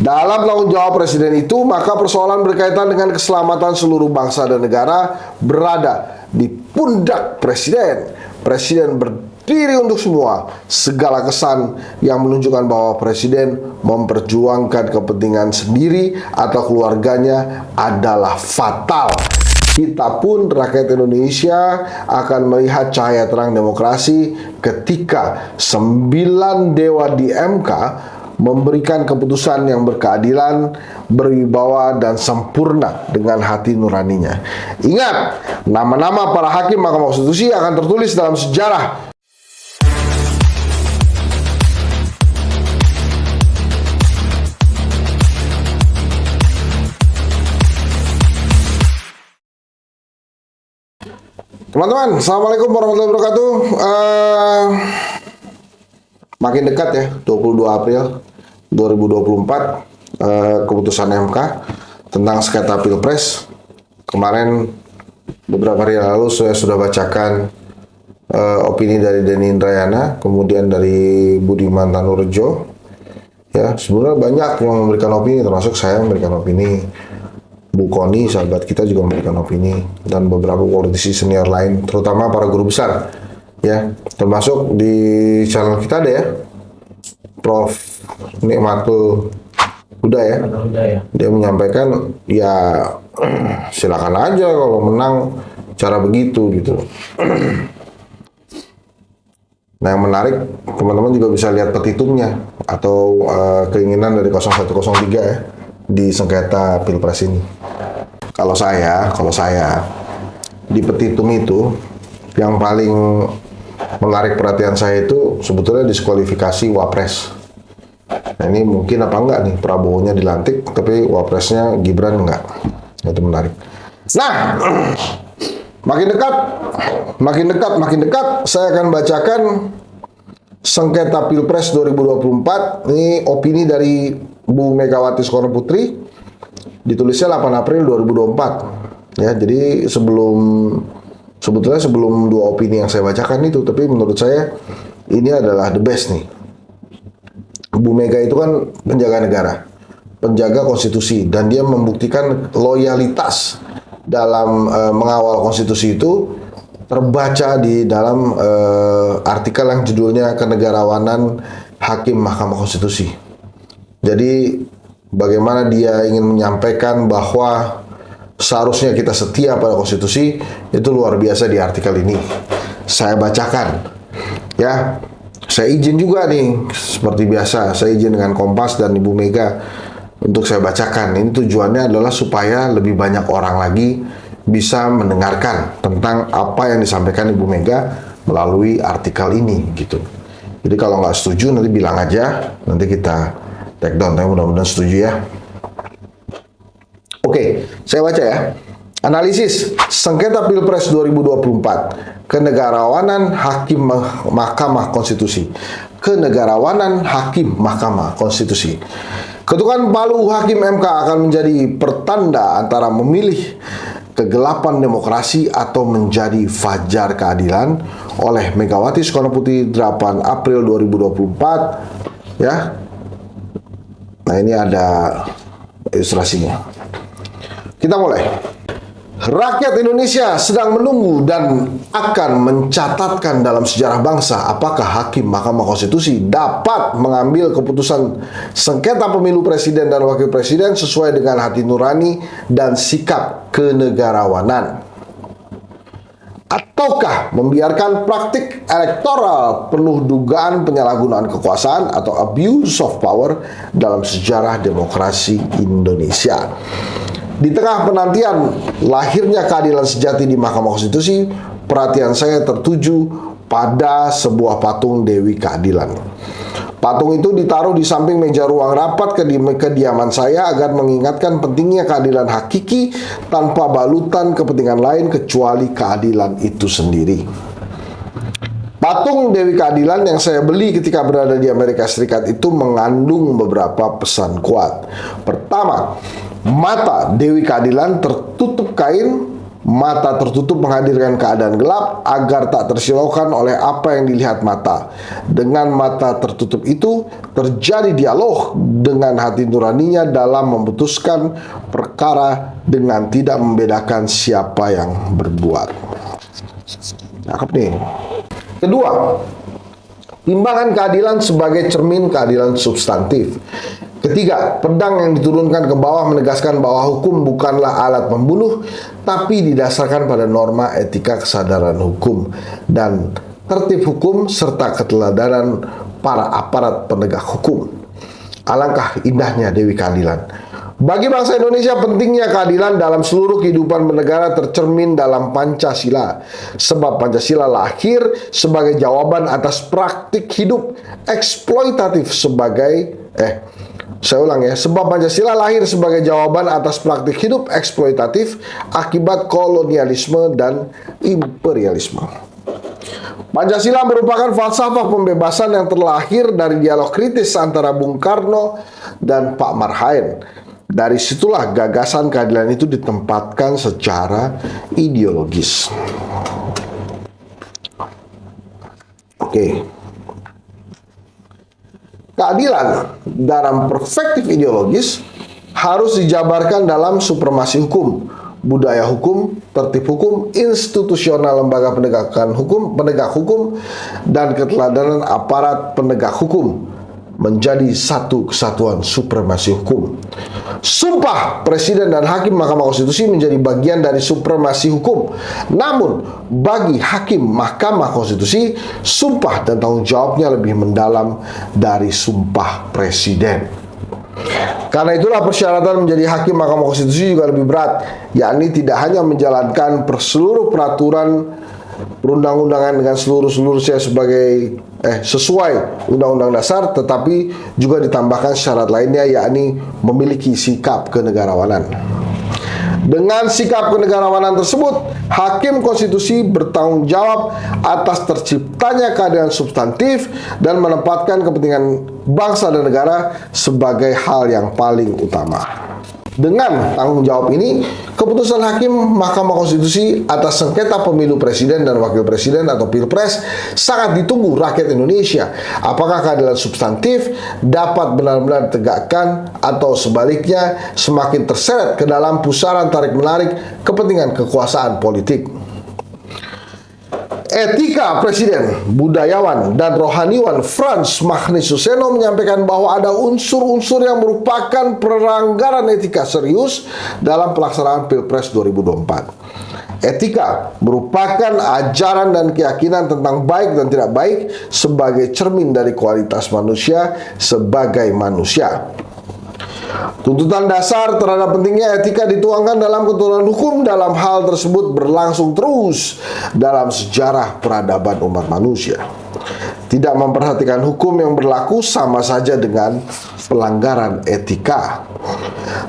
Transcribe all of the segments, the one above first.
Dalam tanggung jawab presiden itu, maka persoalan berkaitan dengan keselamatan seluruh bangsa dan negara berada di pundak presiden. Presiden berdiri untuk semua. Segala kesan yang menunjukkan bahwa presiden memperjuangkan kepentingan sendiri atau keluarganya adalah fatal. Kita pun rakyat Indonesia akan melihat cahaya terang demokrasi ketika 9 dewa di MK memberikan keputusan yang berkeadilan, berwibawa, dan sempurna dengan hati nuraninya. Ingat, nama-nama para hakim Mahkamah Konstitusi akan tertulis dalam sejarah. Teman-teman, Assalamualaikum warahmatullahi wabarakatuh. Makin dekat ya, 22 April 2024, keputusan MK tentang sengketa Pilpres. Kemarin beberapa hari lalu saya sudah bacakan opini dari Denny Indrayana, kemudian dari Budiman Tanurejo. Ya, sebenarnya banyak yang memberikan opini, termasuk saya memberikan opini. Bu Koni, sahabat kita, juga memberikan opini, dan beberapa politisi senior lain, terutama para guru besar, ya, termasuk di channel kita ada ya, Prof. Nikmatul Huda ya. Dia menyampaikan, ya silakan aja kalau menang cara begitu gitu. Nah, yang menarik, teman-teman juga bisa lihat petitumnya atau keinginan dari 0103 ya di sengketa Pilpres ini. Kalau saya di petitum itu yang paling menarik perhatian saya itu sebetulnya diskualifikasi Wapres. Nah, ini mungkin apa enggak nih, Prabowo-nya dilantik tapi Wapresnya Gibran enggak. Itu menarik. Nah, makin dekat saya akan bacakan sengketa Pilpres 2024. Ini opini dari Bu Megawati Soekarno Putri, ditulisnya 8 April 2024. Ya, jadi sebetulnya sebelum dua opini yang saya bacakan itu, tapi menurut saya ini adalah the best nih. Bu Mega itu kan penjaga negara, penjaga konstitusi, dan dia membuktikan loyalitas dalam mengawal konstitusi itu terbaca di dalam artikel yang judulnya Kenegarawanan Hakim Mahkamah Konstitusi. Jadi bagaimana dia ingin menyampaikan bahwa seharusnya kita setia pada konstitusi, itu luar biasa di artikel ini. Saya bacakan ya. Saya izin juga nih, seperti biasa saya izin dengan Kompas dan Ibu Mega untuk saya bacakan. Ini tujuannya adalah supaya lebih banyak orang lagi bisa mendengarkan tentang apa yang disampaikan Ibu Mega melalui artikel ini gitu. Jadi kalau nggak setuju nanti bilang aja, nanti kita take down. Tapi mudah-mudahan setuju ya. Oke, saya baca ya. Analisis sengketa Pilpres 2024, kenegarawanan Hakim Mahkamah Konstitusi. Kenegarawanan Hakim Mahkamah Konstitusi. Ketukan palu Hakim MK akan menjadi pertanda antara memilih kegelapan demokrasi atau menjadi fajar keadilan oleh Megawati Soekarno Putri 8 April 2024 ya. Nah, ini ada ilustrasinya. Kita mulai. Rakyat Indonesia sedang menunggu dan akan mencatatkan dalam sejarah bangsa apakah Hakim Mahkamah Konstitusi dapat mengambil keputusan sengketa pemilu presiden dan wakil presiden sesuai dengan hati nurani dan sikap kenegarawanan, ataukah membiarkan praktik elektoral penuh dugaan penyalahgunaan kekuasaan atau abuse of power dalam sejarah demokrasi Indonesia. Di tengah penantian lahirnya keadilan sejati di Mahkamah Konstitusi, perhatian saya tertuju pada sebuah patung Dewi Keadilan. Patung itu ditaruh di samping meja ruang rapat kediaman saya agar mengingatkan pentingnya keadilan hakiki tanpa balutan kepentingan lain kecuali keadilan itu sendiri. Patung Dewi Keadilan yang saya beli ketika berada di Amerika Serikat itu mengandung beberapa pesan kuat. Pertama, mata Dewi Keadilan tertutup kain Mata tertutup menghadirkan keadaan gelap agar tak tersilaukan oleh apa yang dilihat mata. Dengan mata tertutup itu terjadi dialog dengan hati nuraninya dalam memutuskan perkara dengan tidak membedakan siapa yang berbuat. Cakep nih. Kedua, timbangan keadilan sebagai cermin keadilan substantif. Ketiga, pedang yang diturunkan ke bawah menegaskan bahwa hukum bukanlah alat membunuh, tapi didasarkan pada norma etika kesadaran hukum dan tertib hukum serta keteladanan para aparat penegak hukum. Alangkah indahnya Dewi Keadilan. Bagi bangsa Indonesia, pentingnya keadilan dalam seluruh kehidupan bernegara tercermin dalam Pancasila. Sebab Pancasila lahir sebagai jawaban atas praktik hidup eksploitatif sebab Pancasila lahir sebagai jawaban atas praktik hidup eksploitatif akibat kolonialisme dan imperialisme. Pancasila merupakan falsafah pembebasan yang terlahir dari dialog kritis antara Bung Karno dan Pak Marhaen. Dari situlah gagasan keadilan itu ditempatkan secara ideologis. Oke. Keadilan dalam perspektif ideologis harus dijabarkan dalam supremasi hukum, budaya hukum, tertib hukum, institusional lembaga penegak hukum, dan keteladanan aparat penegak hukum menjadi satu kesatuan supremasi hukum. Sumpah Presiden dan Hakim Mahkamah Konstitusi menjadi bagian dari supremasi hukum. Namun, bagi Hakim Mahkamah Konstitusi, sumpah dan tanggung jawabnya lebih mendalam dari sumpah Presiden. Karena itulah persyaratan menjadi Hakim Mahkamah Konstitusi juga lebih berat, yakni tidak hanya menjalankan seluruh peraturan perundang-undangan dengan seluruhnya sesuai Undang-Undang Dasar, tetapi juga ditambahkan syarat lainnya, yakni memiliki sikap kenegarawanan. Dengan sikap kenegarawanan tersebut, Hakim Konstitusi bertanggung jawab atas terciptanya keadilan substantif dan menempatkan kepentingan bangsa dan negara sebagai hal yang paling utama. Dengan tanggung jawab ini, keputusan Hakim Mahkamah Konstitusi atas sengketa pemilu presiden dan wakil presiden atau pilpres sangat ditunggu rakyat Indonesia. Apakah keadilan substantif dapat benar-benar ditegakkan atau sebaliknya semakin terseret ke dalam pusaran tarik-menarik kepentingan kekuasaan politik? Etika Presiden, budayawan, dan rohaniwan Frans Magnisuseno menyampaikan bahwa ada unsur-unsur yang merupakan pelanggaran etika serius dalam pelaksanaan Pilpres 2024. Etika merupakan ajaran dan keyakinan tentang baik dan tidak baik sebagai cermin dari kualitas manusia sebagai manusia. Tuntutan dasar terhadap pentingnya etika dituangkan dalam ketentuan hukum. Dalam hal tersebut berlangsung terus dalam sejarah peradaban umat manusia. Tidak memperhatikan hukum yang berlaku sama saja dengan pelanggaran etika.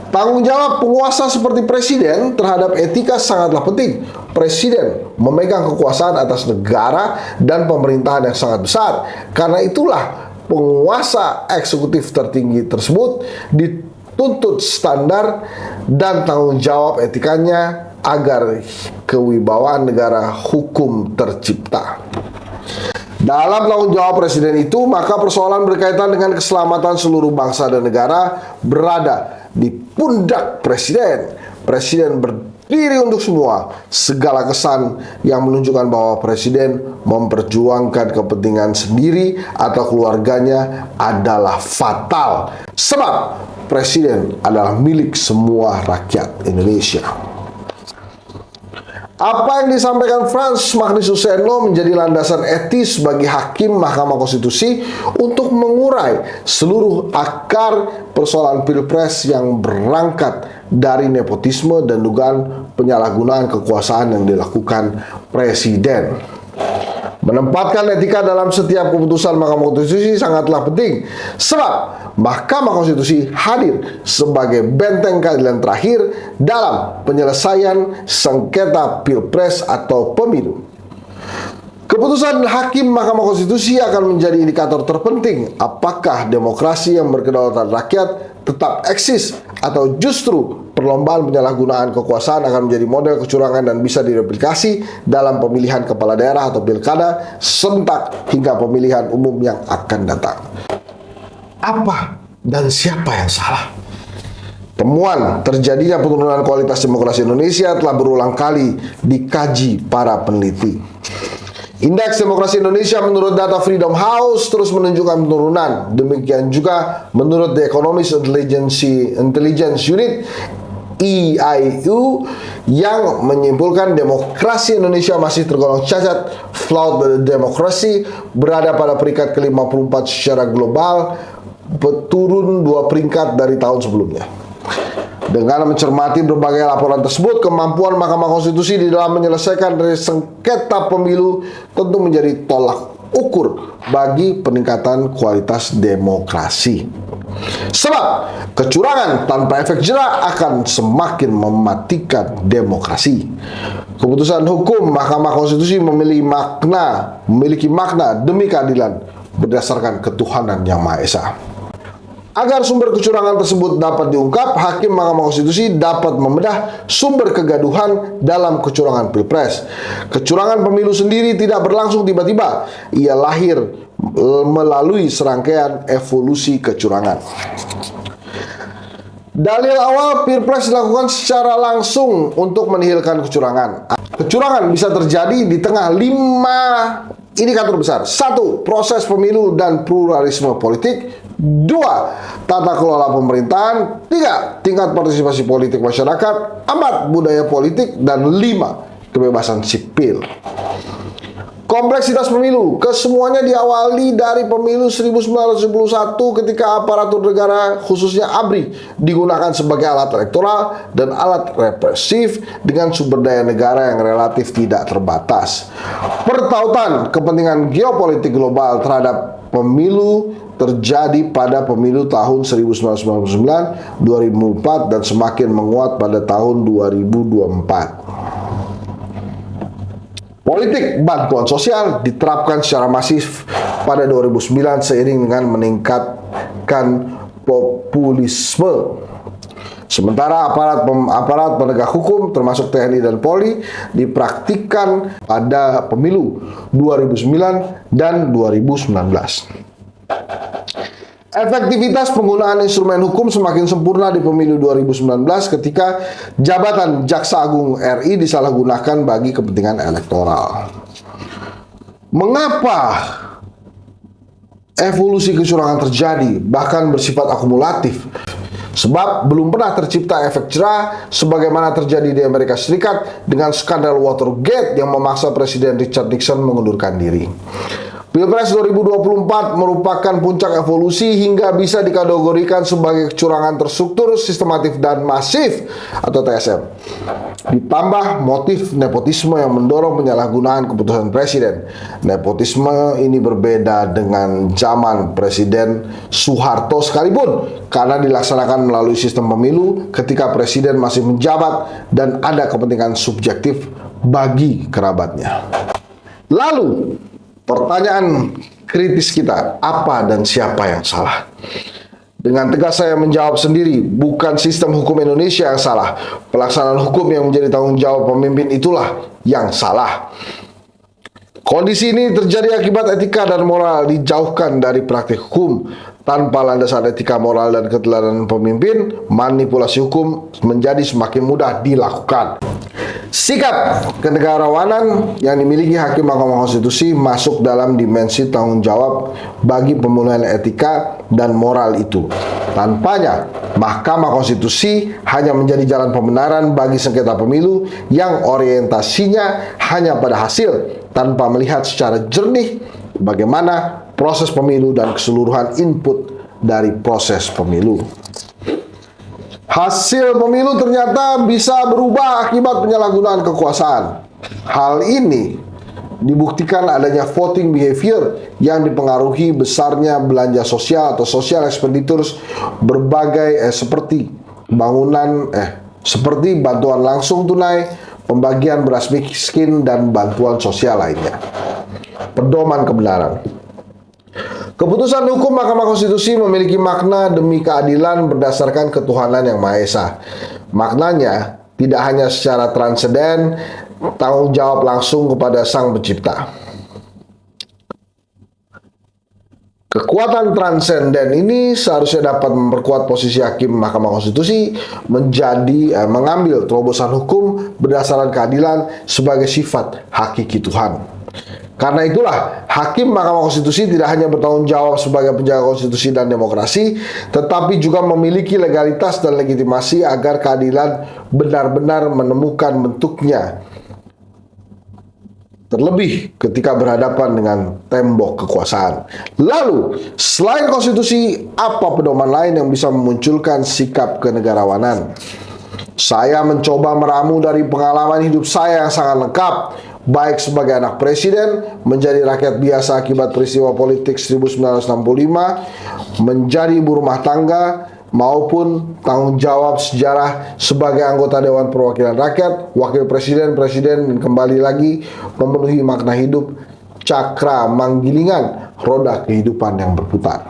Tanggung jawab penguasa seperti presiden terhadap etika sangatlah penting. Presiden memegang kekuasaan atas negara dan pemerintahan yang sangat besar. Karena itulah penguasa eksekutif tertinggi tersebut dituntut standar dan tanggung jawab etikanya agar kewibawaan negara hukum tercipta. Dalam tanggung jawab presiden itu, maka persoalan berkaitan dengan keselamatan seluruh bangsa dan negara berada di pundak presiden. Presiden berdiri untuk semua. Segala kesan yang menunjukkan bahwa presiden memperjuangkan kepentingan sendiri atau keluarganya adalah fatal. Sebab presiden adalah milik semua rakyat Indonesia. Apa yang disampaikan Frans Magnisuseno menjadi landasan etis bagi Hakim Mahkamah Konstitusi untuk mengurai seluruh akar persoalan Pilpres yang berangkat dari nepotisme dan dugaan penyalahgunaan kekuasaan yang dilakukan Presiden. Menempatkan etika dalam setiap keputusan Mahkamah Konstitusi sangatlah penting, sebab Mahkamah Konstitusi hadir sebagai benteng keadilan terakhir dalam penyelesaian sengketa Pilpres atau pemilu. Keputusan Hakim Mahkamah Konstitusi akan menjadi indikator terpenting apakah demokrasi yang berkedaulatan rakyat tetap eksis atau justru perlombaan penyalahgunaan kekuasaan akan menjadi model kecurangan dan bisa direplikasi dalam pemilihan kepala daerah atau pilkada serentak hingga pemilihan umum yang akan datang. Apa dan siapa yang salah? Temuan terjadinya penurunan kualitas demokrasi Indonesia telah berulang kali dikaji para peneliti. Indeks demokrasi Indonesia menurut data Freedom House terus menunjukkan penurunan. Demikian juga menurut The Economist Intelligence Unit EIU yang menyimpulkan demokrasi Indonesia masih tergolong cacat. Flawed democracy berada pada peringkat ke-54 secara global, turun 2 peringkat dari tahun sebelumnya. Dengan mencermati berbagai laporan tersebut, kemampuan Mahkamah Konstitusi di dalam menyelesaikan sengketa pemilu tentu menjadi tolak ukur bagi peningkatan kualitas demokrasi. Sebab kecurangan tanpa efek jera akan semakin mematikan demokrasi. Keputusan hukum Mahkamah Konstitusi memiliki makna demi keadilan berdasarkan ketuhanan yang Maha Esa. Agar sumber kecurangan tersebut dapat diungkap, Hakim Mahkamah Konstitusi dapat membedah sumber kegaduhan dalam kecurangan Pilpres. Kecurangan pemilu sendiri tidak berlangsung tiba-tiba. Ia lahir melalui serangkaian evolusi kecurangan. Dalil awal, Pilpres dilakukan secara langsung untuk menihilkan kecurangan. Kecurangan bisa terjadi di tengah 5 indikator besar. 1. Proses pemilu dan pluralisme politik. 2. Tata kelola pemerintahan. 3. Tingkat partisipasi politik masyarakat. 4. Budaya politik. Dan 5. Kebebasan sipil. Kompleksitas pemilu. Kesemuanya diawali dari pemilu 1971 ketika aparatur negara khususnya ABRI digunakan sebagai alat elektoral dan alat represif dengan sumber daya negara yang relatif tidak terbatas. Pertautan kepentingan geopolitik global terhadap pemilu terjadi pada pemilu tahun 1999, 2004 dan semakin menguat pada tahun 2024. Politik bantuan sosial diterapkan secara masif pada 2009 seiring dengan meningkatkan populisme. Sementara aparat penegak hukum termasuk TNI dan Polri dipraktikkan pada pemilu 2009 dan 2019. Efektivitas penggunaan instrumen hukum semakin sempurna di pemilu 2019 ketika jabatan Jaksa Agung RI disalahgunakan bagi kepentingan elektoral. Mengapa evolusi kecurangan terjadi, bahkan bersifat akumulatif? Sebab belum pernah tercipta efek jera sebagaimana terjadi di Amerika Serikat dengan skandal Watergate yang memaksa Presiden Richard Nixon mengundurkan diri. Pilpres 2024 merupakan puncak evolusi hingga bisa dikategorikan sebagai kecurangan terstruktur, sistematif, dan masif atau TSM. Ditambah motif nepotisme yang mendorong penyalahgunaan keputusan presiden. Nepotisme ini berbeda dengan zaman Presiden Soeharto sekalipun karena dilaksanakan melalui sistem pemilu ketika presiden masih menjabat dan ada kepentingan subjektif bagi kerabatnya. Lalu, pertanyaan kritis kita, apa dan siapa yang salah? Dengan tegas saya menjawab sendiri, bukan sistem hukum Indonesia yang salah. Pelaksanaan hukum yang menjadi tanggung jawab pemimpin itulah yang salah. Kondisi ini terjadi akibat etika dan moral dijauhkan dari praktik hukum. Tanpa landasan etika, moral, dan keteladanan pemimpin, manipulasi hukum menjadi semakin mudah dilakukan. Sikap kenegarawanan yang dimiliki Hakim Mahkamah Konstitusi masuk dalam dimensi tanggung jawab bagi pemulihan etika dan moral itu. Tanpanya, Mahkamah Konstitusi hanya menjadi jalan pembenaran bagi sengketa pemilu yang orientasinya hanya pada hasil tanpa melihat secara jernih bagaimana proses pemilu dan keseluruhan input dari proses pemilu. Hasil pemilu ternyata bisa berubah akibat penyalahgunaan kekuasaan. Hal ini dibuktikan adanya voting behavior yang dipengaruhi besarnya belanja sosial atau social expenditures berbagai seperti seperti bantuan langsung tunai, pembagian beras miskin dan bantuan sosial lainnya. Pedoman kebenaran. Keputusan hukum Mahkamah Konstitusi memiliki makna demi keadilan berdasarkan ketuhanan yang Maha Esa. Maknanya tidak hanya secara transenden, tanggung jawab langsung kepada Sang Pencipta. Kekuatan transenden ini seharusnya dapat memperkuat posisi hakim Mahkamah Konstitusi mengambil terobosan hukum berdasarkan keadilan sebagai sifat hakiki Tuhan. Karena itulah, hakim Mahkamah Konstitusi tidak hanya bertanggung jawab sebagai penjaga konstitusi dan demokrasi, tetapi juga memiliki legalitas dan legitimasi agar keadilan benar-benar menemukan bentuknya. Terlebih ketika berhadapan dengan tembok kekuasaan. Lalu, selain konstitusi, apa pedoman lain yang bisa memunculkan sikap kenegarawanan? Saya mencoba meramu dari pengalaman hidup saya yang sangat lengkap, baik sebagai anak presiden, menjadi rakyat biasa akibat peristiwa politik 1965, menjadi ibu rumah tangga, maupun tanggung jawab sejarah sebagai anggota Dewan Perwakilan Rakyat, wakil presiden, dan kembali lagi memenuhi makna hidup cakra manggilingan roda kehidupan yang berputar.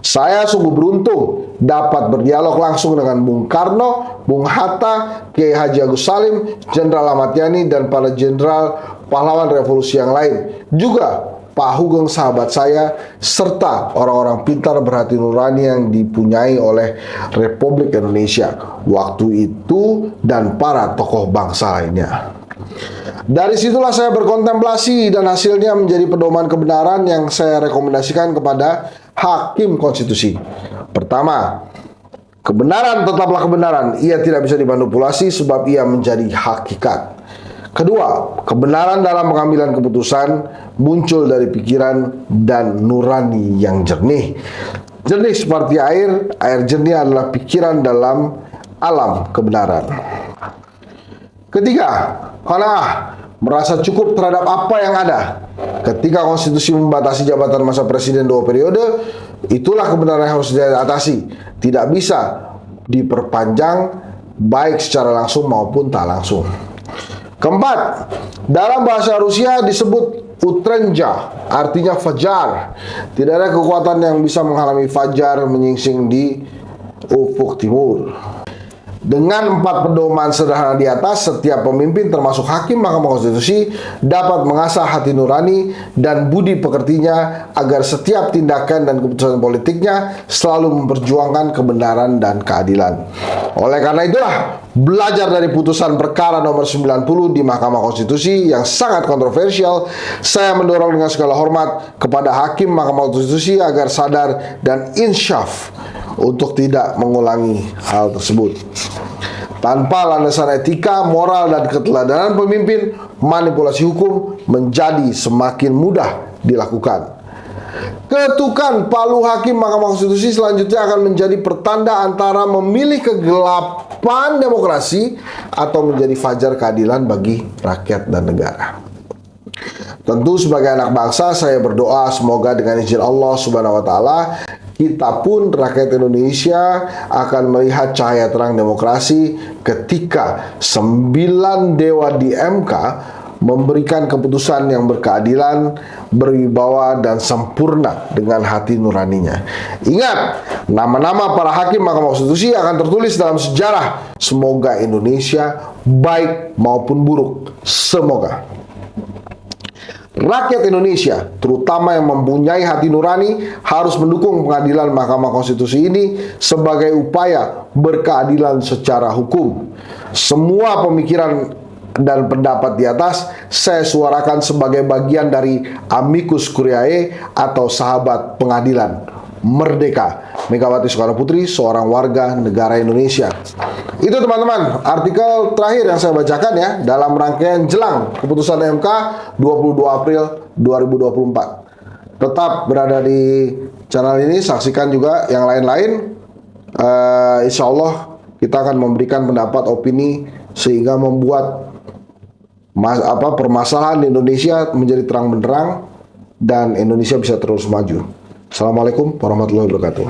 Saya sungguh beruntung dapat berdialog langsung dengan Bung Karno, Bung Hatta, Kiai Haji Agus Salim, Jenderal Ahmad Yani, dan para jenderal pahlawan revolusi yang lain. Juga Pak Hugeng sahabat saya, serta orang-orang pintar berhati nurani yang dipunyai oleh Republik Indonesia waktu itu dan para tokoh bangsa lainnya. Dari situlah saya berkontemplasi dan hasilnya menjadi pedoman kebenaran yang saya rekomendasikan kepada hakim konstitusi. Pertama, kebenaran tetaplah kebenaran. Ia tidak bisa dimanipulasi sebab ia menjadi hakikat. Kedua, kebenaran dalam pengambilan keputusan muncul dari pikiran dan nurani yang jernih. Jernih seperti air, air jernih adalah pikiran dalam alam kebenaran. Ketiga, qanaah, merasa cukup terhadap apa yang ada. Ketika konstitusi membatasi jabatan masa presiden 2 periode, itulah kebenaran yang harus diatasi. Tidak bisa diperpanjang baik secara langsung maupun tak langsung. Keempat, dalam bahasa Rusia disebut utrenja, artinya fajar. Tidak ada kekuatan yang bisa menghalangi fajar menyingsing di ufuk timur. Dengan 4 pedoman sederhana di atas, setiap pemimpin termasuk hakim Mahkamah Konstitusi dapat mengasah hati nurani dan budi pekertinya agar setiap tindakan dan keputusan politiknya selalu memperjuangkan kebenaran dan keadilan. Oleh karena itulah, belajar dari putusan perkara nomor 90 di Mahkamah Konstitusi yang sangat kontroversial, saya mendorong dengan segala hormat kepada hakim Mahkamah Konstitusi agar sadar dan insyaf untuk tidak mengulangi hal tersebut. Tanpa landasan etika, moral, dan keteladanan pemimpin, manipulasi hukum menjadi semakin mudah dilakukan. Ketukan palu hakim Mahkamah Konstitusi selanjutnya akan menjadi pertanda antara memilih kegelapan demokrasi atau menjadi fajar keadilan bagi rakyat dan negara. Tentu sebagai anak bangsa, saya berdoa semoga dengan izin Allah Subhanahu wa Ta'ala, kita pun rakyat Indonesia akan melihat cahaya terang demokrasi ketika 9 dewa di MK memberikan keputusan yang berkeadilan, berwibawa, dan sempurna dengan hati nuraninya. Ingat, nama-nama para hakim Mahkamah Konstitusi akan tertulis dalam sejarah. Semoga Indonesia baik maupun buruk. Semoga rakyat Indonesia, terutama yang mempunyai hati nurani, harus mendukung pengadilan Mahkamah Konstitusi ini sebagai upaya berkeadilan secara hukum. Semua pemikiran dan pendapat di atas saya suarakan sebagai bagian dari amicus curiae atau sahabat pengadilan. Merdeka, Megawati Soekarno Putri, seorang warga negara Indonesia. Itu teman-teman, artikel terakhir yang saya bacakan ya, dalam rangkaian jelang keputusan MK 22 April 2024. Tetap berada di channel ini, saksikan juga yang lain-lain. Insya Allah kita akan memberikan pendapat, opini, sehingga membuat permasalahan di Indonesia menjadi terang benderang dan Indonesia bisa terus maju. Assalamualaikum warahmatullahi wabarakatuh.